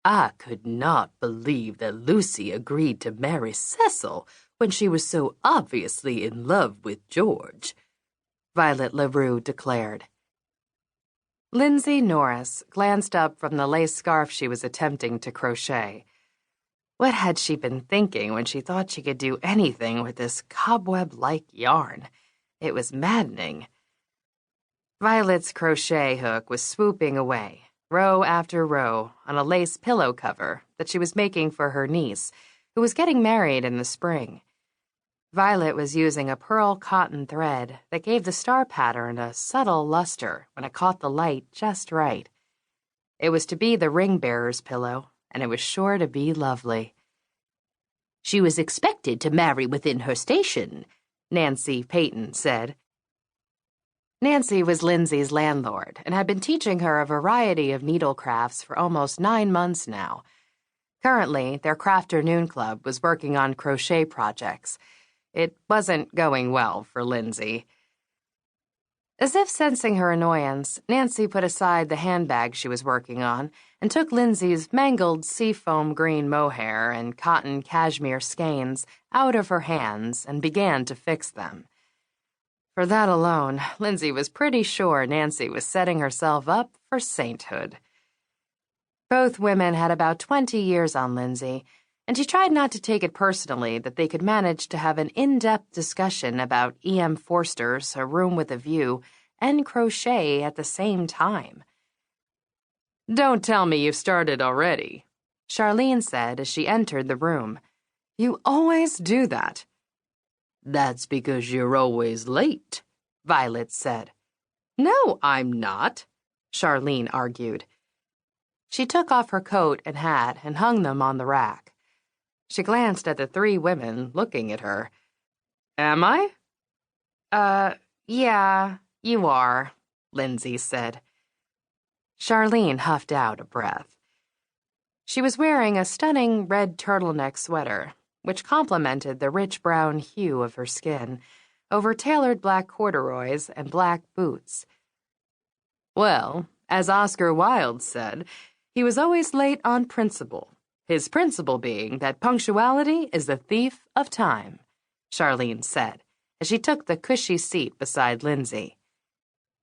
I could not believe that Lucy agreed to marry Cecil when she was so obviously in love with George," Violet LaRue declared. Lindsey Norris glanced up from the lace scarf she was attempting to crochet. What had she been thinking when she thought she could do anything with this cobweb-like yarn? It was maddening. Violet's crochet hook was swooping away, row after row, on a lace pillow cover that she was making for her niece, who was getting married in the spring. Violet was using a pearl cotton thread that gave the star pattern a subtle luster when it caught the light just right. It was to be the ring-bearer's pillow, and it was sure to be lovely. "She was expected to marry within her station," Nancy Peyton said. Nancy was Lindsay's landlord and had been teaching her a variety of needlecrafts for almost 9 months now. Currently, their crafternoon club was working on crochet projects. It wasn't going well for Lindsay. As if sensing her annoyance, Nancy put aside the handbag she was working on and took Lindsay's mangled seafoam green mohair and cotton cashmere skeins out of her hands and began to fix them. For that alone, Lindsay was pretty sure Nancy was setting herself up for sainthood. Both women had about 20 years on Lindsay, and she tried not to take it personally that they could manage to have an in-depth discussion about E.M. Forster's A Room with a View and crochet at the same time. "Don't tell me you've started already," Charlene said as she entered the room. "You always do that." "That's because you're always late," Violet said. "No, I'm not," Charlene argued. She took off her coat and hat and hung them on the rack. She glanced at the 3 women looking at her. "Am I?" Yeah, you are," Lindsay said. Charlene huffed out a breath. She was wearing a stunning red turtleneck sweater, which complemented the rich brown hue of her skin, over tailored black corduroys and black boots. "Well, as Oscar Wilde said, he was always late on principle. His principle being that punctuality is the thief of time," Charlene said, as she took the cushy seat beside Lindsay.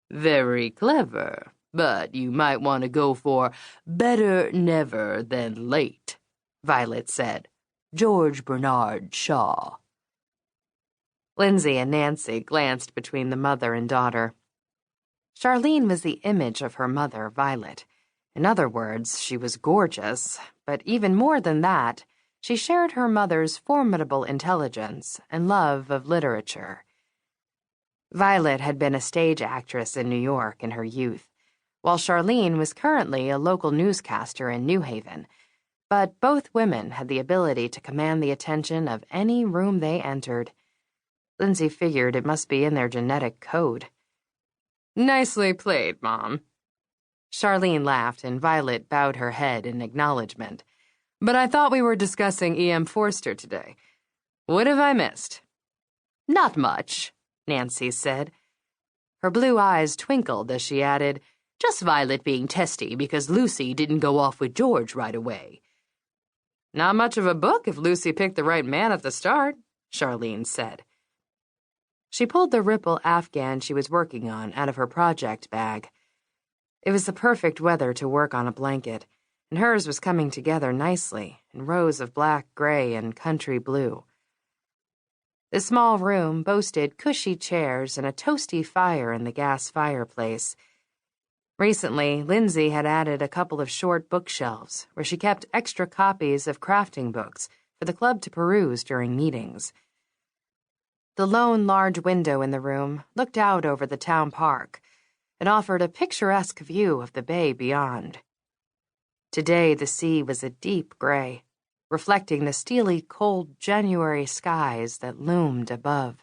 "Very clever, but you might want to go for better never than late," Violet said. "George Bernard Shaw." Lindsay and Nancy glanced between the mother and daughter. Charlene was the image of her mother, Violet. In other words, she was gorgeous, but even more than that, she shared her mother's formidable intelligence and love of literature. Violet had been a stage actress in New York in her youth, while Charlene was currently a local newscaster in New Haven, but both women had the ability to command the attention of any room they entered. Lindsay figured it must be in their genetic code. "Nicely played, Mom." Charlene laughed and Violet bowed her head in acknowledgement. "But I thought we were discussing E.M. Forster today. What have I missed?" "Not much," Nancy said. Her blue eyes twinkled as she added, "Just Violet being testy because Lucy didn't go off with George right away." "Not much of a book if Lucy picked the right man at the start," Charlene said. She pulled the ripple afghan she was working on out of her project bag. It was the perfect weather to work on a blanket, and hers was coming together nicely in rows of black, gray, and country blue. The small room boasted cushy chairs and a toasty fire in the gas fireplace. Recently, Lindsay had added a couple of short bookshelves where she kept extra copies of crafting books for the club to peruse during meetings. The lone large window in the room looked out over the town park and offered a picturesque view of the bay beyond. Today the sea was a deep gray, reflecting the steely, cold January skies that loomed above.